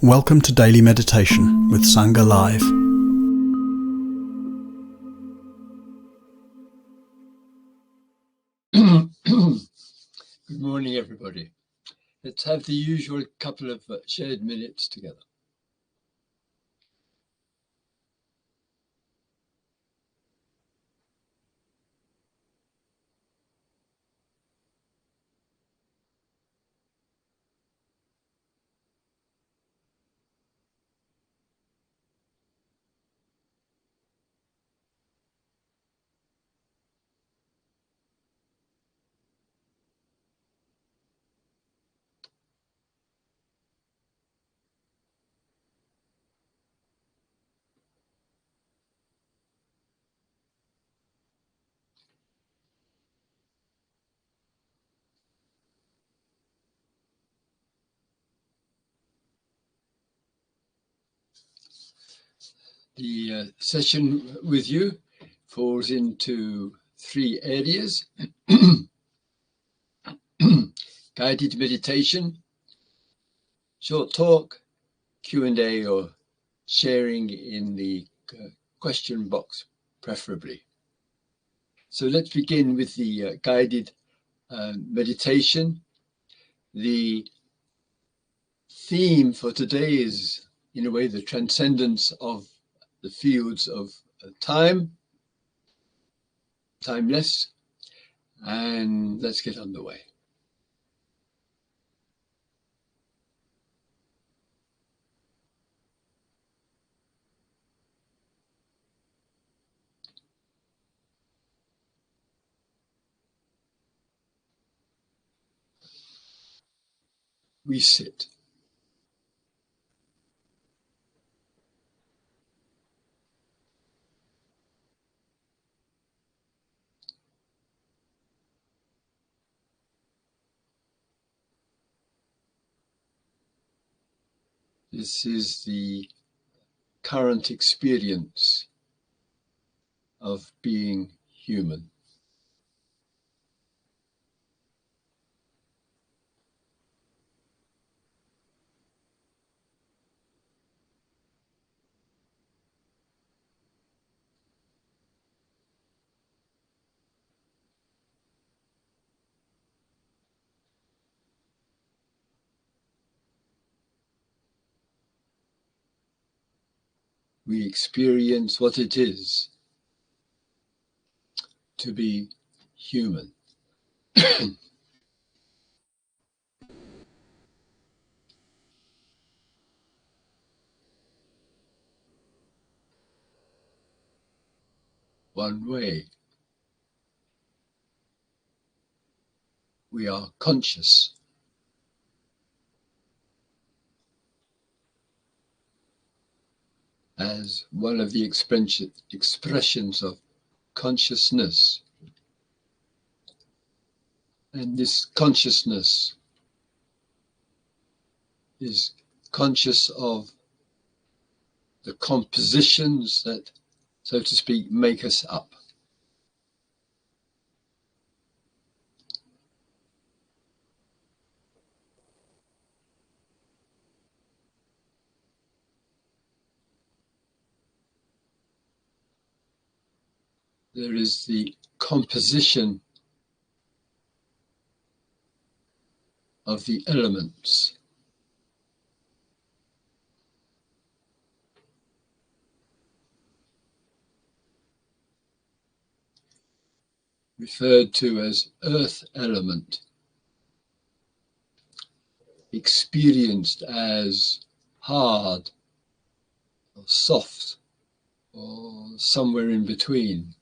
Welcome to Daily Meditation with Sangha Live. Good morning, everybody. Let's have the usual couple of shared minutes together. The session with you falls into three areas: guided meditation, short talk, Q&A, or sharing in the question box, preferably. So let's begin with the guided meditation. The theme for today is, in a way, the transcendence of the fields of time, timeless, and let's get underway. We sit. This is the current experience of being human. We experience what it is to be human. One way. We are conscious. As one of the expressions of consciousness. And this consciousness is conscious of the compositions that, so to speak, make us up. There is the composition of the elements. Referred to as earth element, experienced as hard or soft or somewhere in between.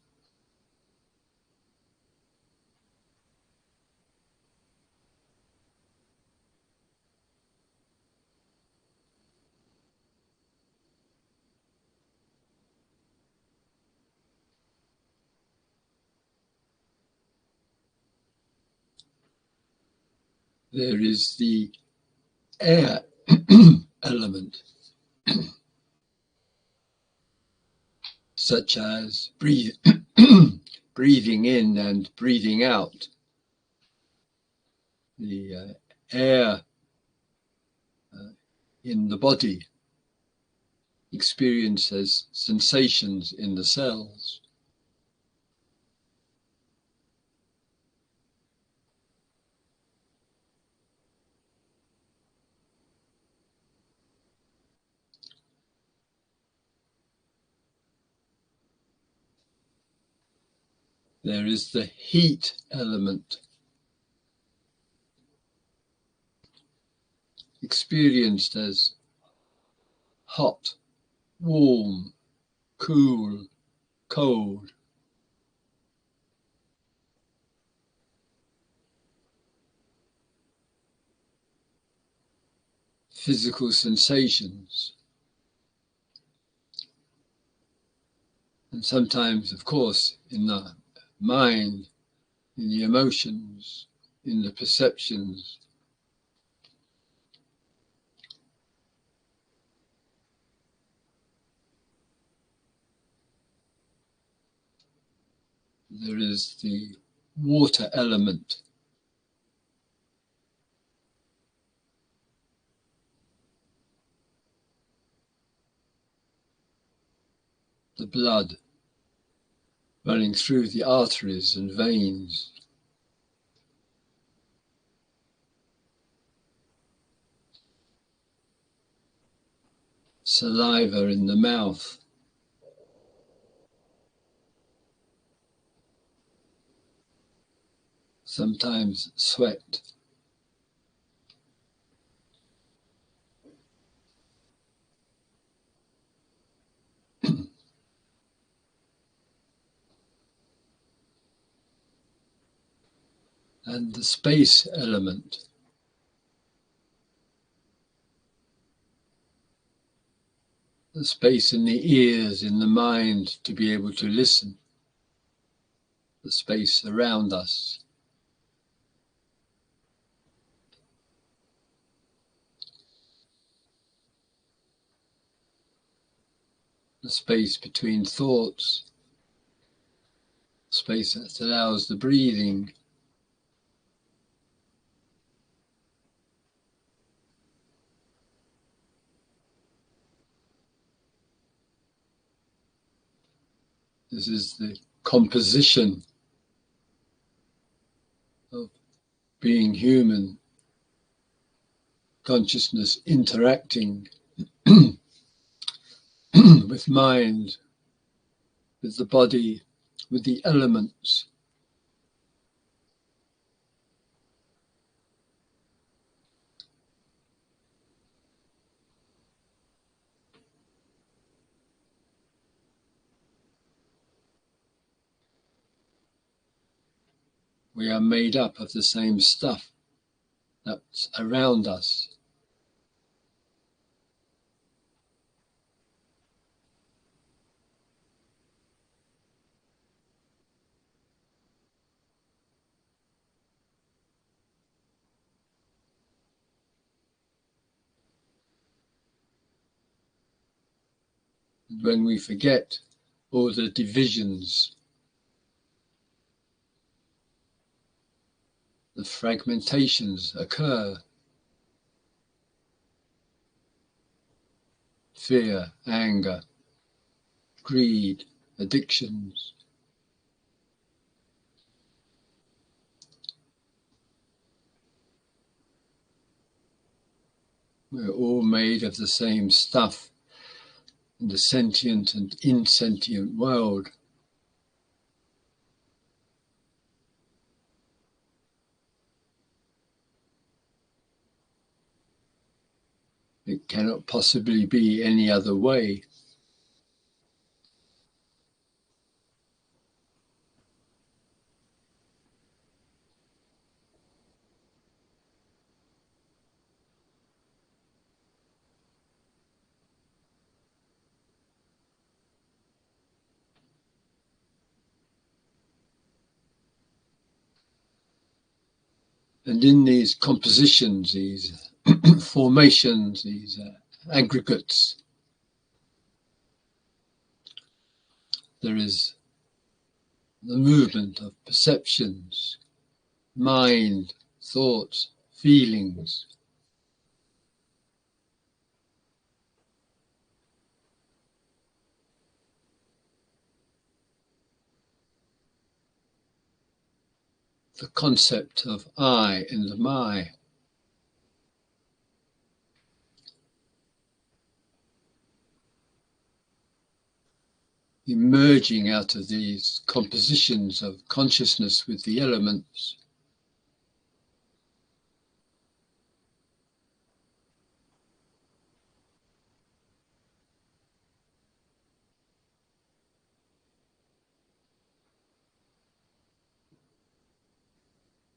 There is the air element, such as breathing in and breathing out. The air in the body, experienced as sensations in the cells. There is the heat element, experienced as hot, warm, cool, cold. Physical sensations. And sometimes, of course, in the mind, in the emotions, in the perceptions. There is the water element. The blood running through the arteries and veins. Saliva in the mouth. Sometimes sweat. And the space element. The space in the ears, in the mind, to be able to listen. The space around us. The space between thoughts. Space that allows the breathing. This is the composition of being human, consciousness interacting with mind, with the body, with the elements. We are made up of the same stuff that's around us. And when we forget all the divisions, the fragmentations occur. Fear, anger, greed, addictions. We're all made of the same stuff in the sentient and insentient world. It cannot possibly be any other way. And in these compositions, these formations, these aggregates, there is the movement of perceptions, mind, thoughts, feelings. the concept of I and my. Emerging out of these compositions of consciousness with the elements.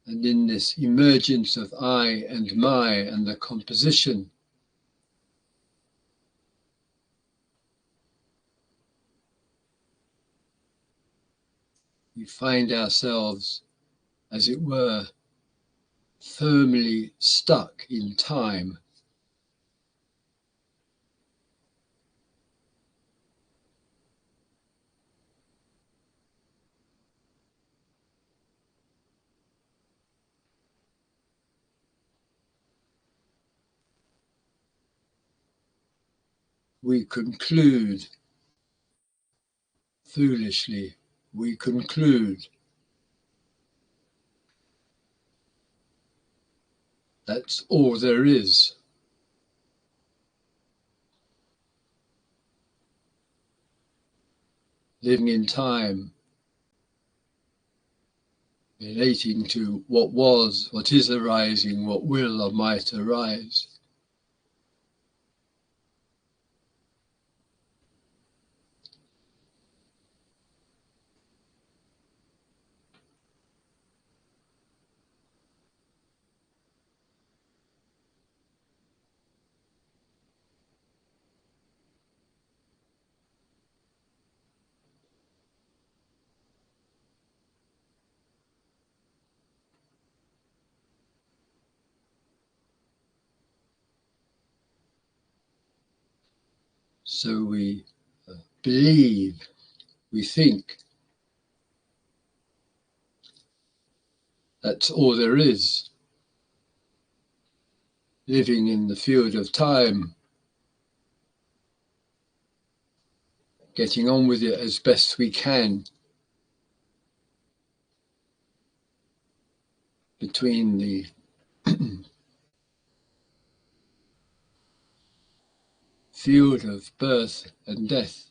And in this emergence of I and my and the composition, we find ourselves, as it were, firmly stuck in time. We conclude, foolishly, we conclude that's all there is. Living in time, relating to what was, what is arising, what will or might arise. So we believe, we think that's all there is. Living in the field of time, getting on with it as best we can between the field of birth and death.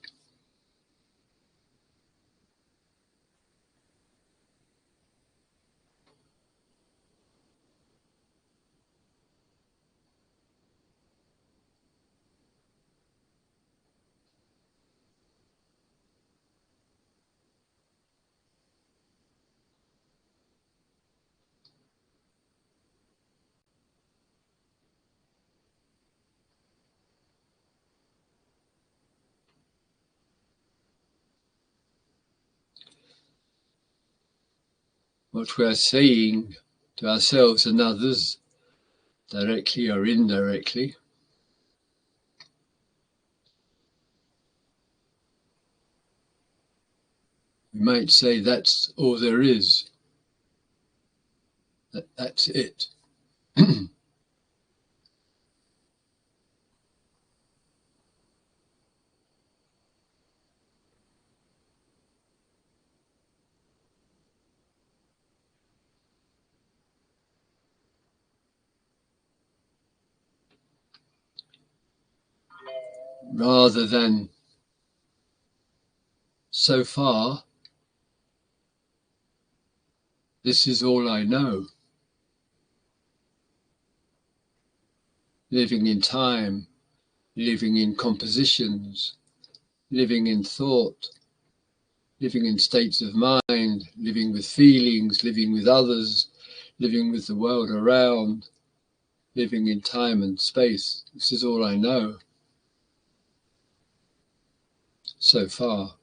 What we are saying to ourselves and others, directly or indirectly, we might say that's all there is. That's it. Rather than so far, this is all I know. Living in time, living in compositions, living in thought, living in states of mind, living with feelings, living with others, living with the world around, living in time and space. This is all I know so far.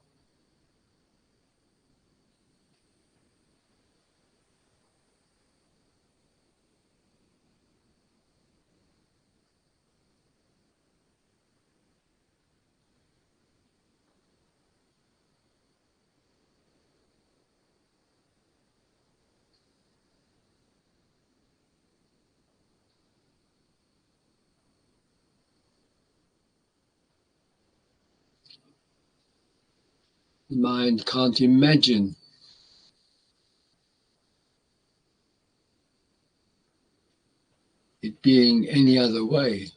The mind can't imagine being any other way.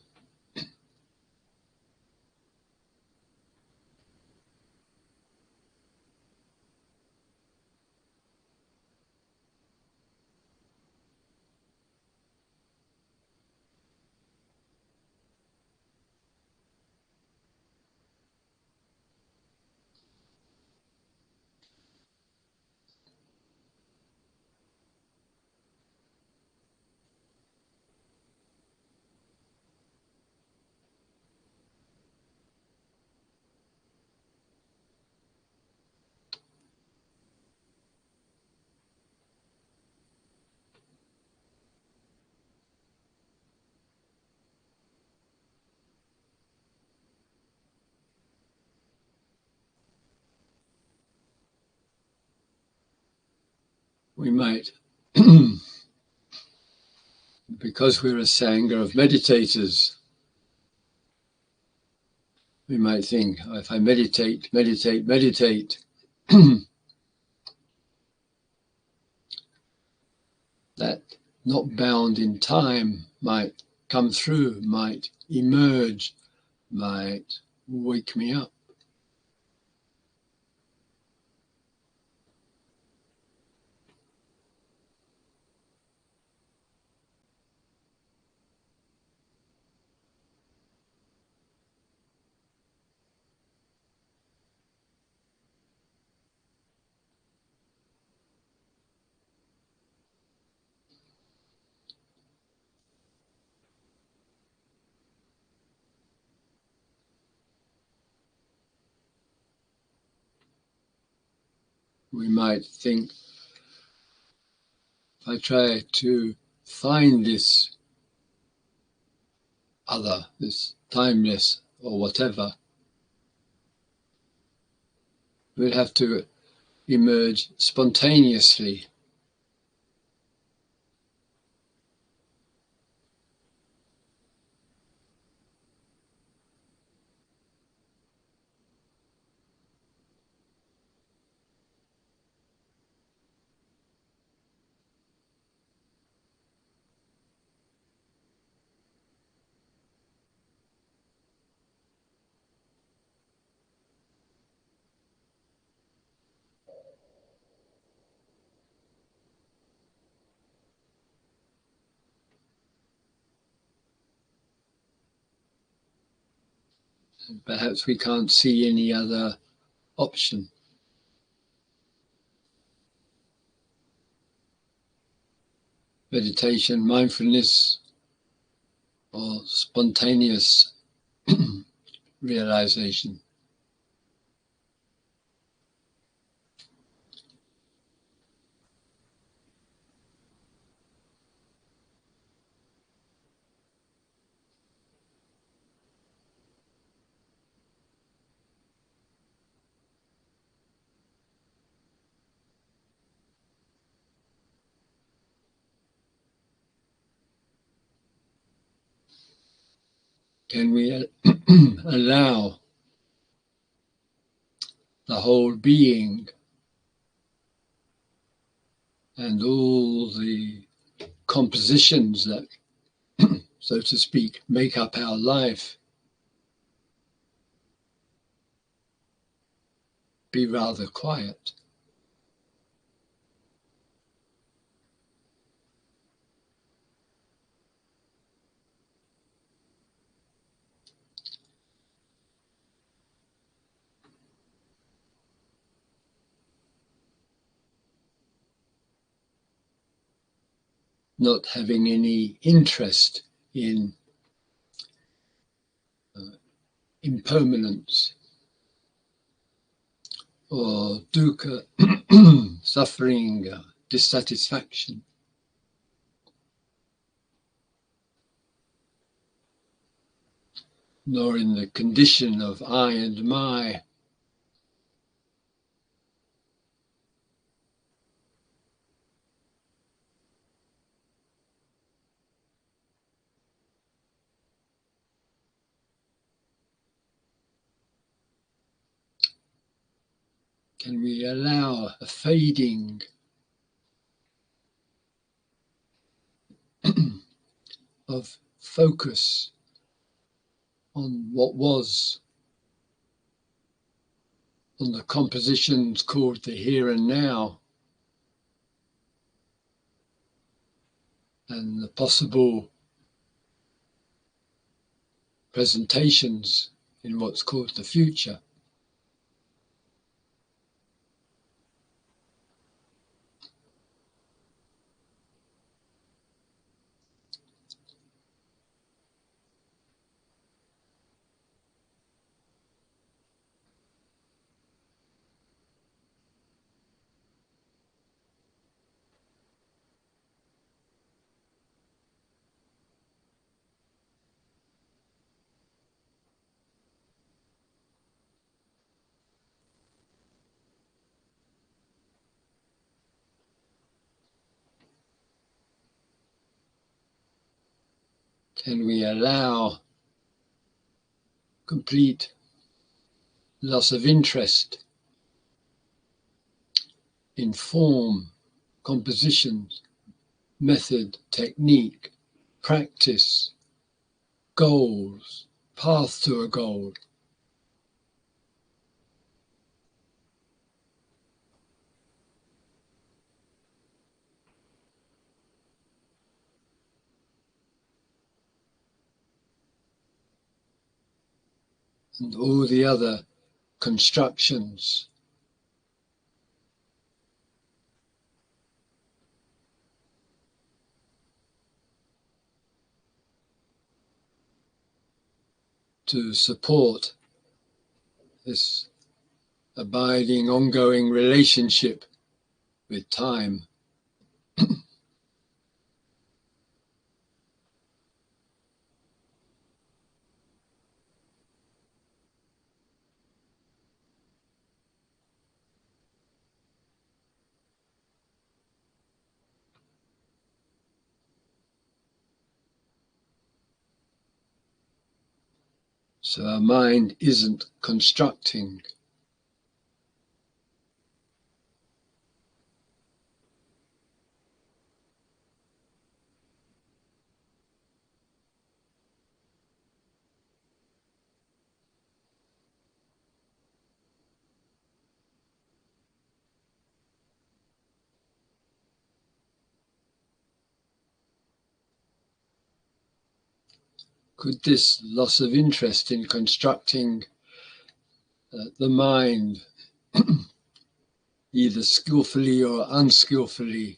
We might, because we're a Sangha of meditators, we might think, oh, if I meditate, that not bound in time might come through, might emerge, might wake me up. We might think, if I try to find this other, this timeless or whatever, we'd have to emerge spontaneously. And perhaps we can't see any other option. Meditation, mindfulness, or spontaneous realization. Can we allow the whole being and all the compositions that, so to speak, make up our life be rather quiet? Not having any interest in impermanence or dukkha, suffering, dissatisfaction. Nor in the condition of I and my. Can we allow a fading of focus on what was, on the compositions called the here and now, and the possible presentations in what's called the future. Can we allow complete loss of interest in form, composition, method, technique, practice, goals, path to a goal? And all the other constructions to support this abiding, ongoing relationship with time. So our mind isn't constructing. Could this loss of interest in constructing the mind, either skillfully or unskillfully,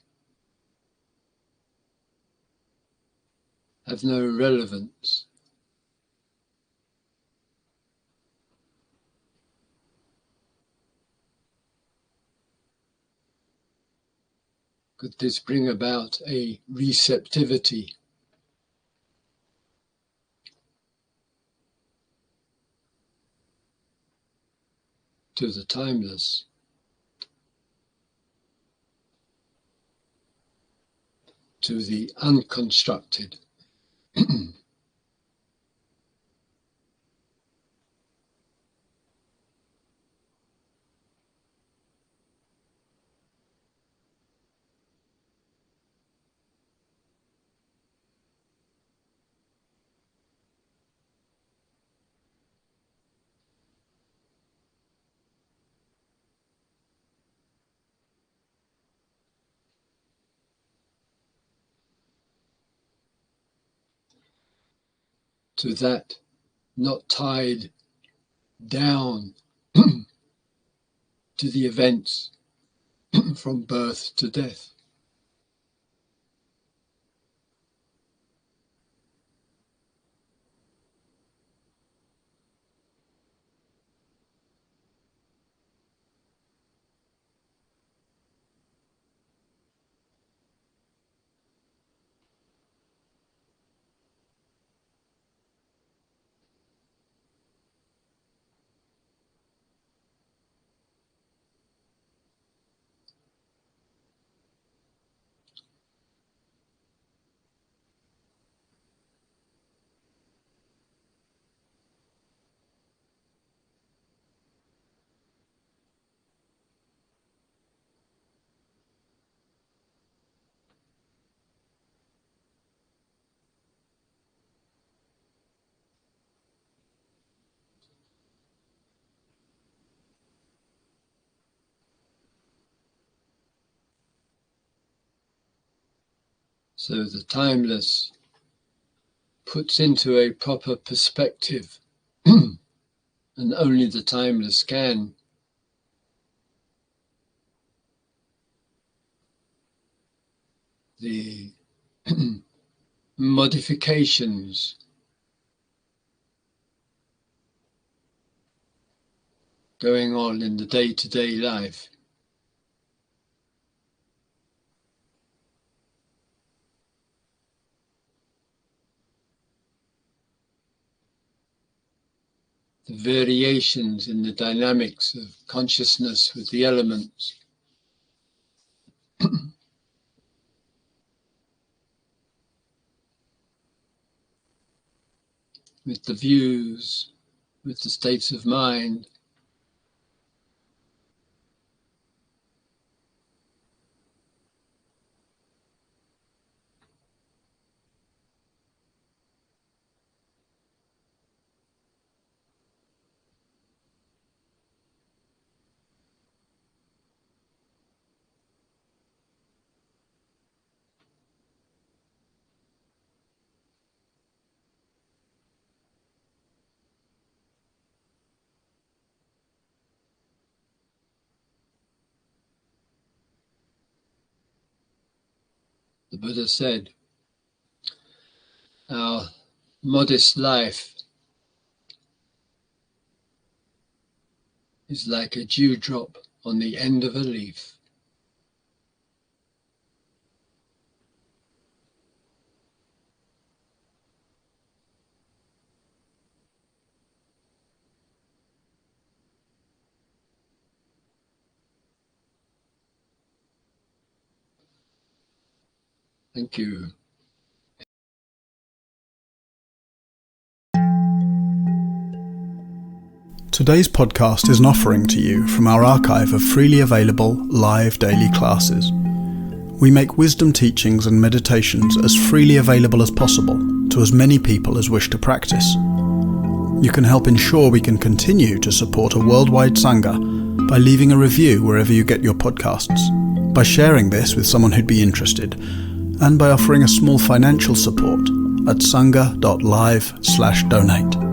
have no relevance? Could this bring about a receptivity to the timeless, to the unconstructed? To that not tied down to the events from birth to death? So the timeless puts into a proper perspective, and only the timeless can, the modifications going on in the day-to-day life. The variations in the dynamics of consciousness with the elements. With the views, with the states of mind. The Buddha said, our modest life is like a dewdrop on the end of a leaf. Thank you. Today's podcast is an offering to you from our archive of freely available live daily classes. We make wisdom teachings and meditations as freely available as possible to as many people as wish to practice. You can help ensure we can continue to support a worldwide Sangha by leaving a review wherever you get your podcasts, by sharing this with someone who'd be interested, and by offering a small financial support at sangha.live/donate.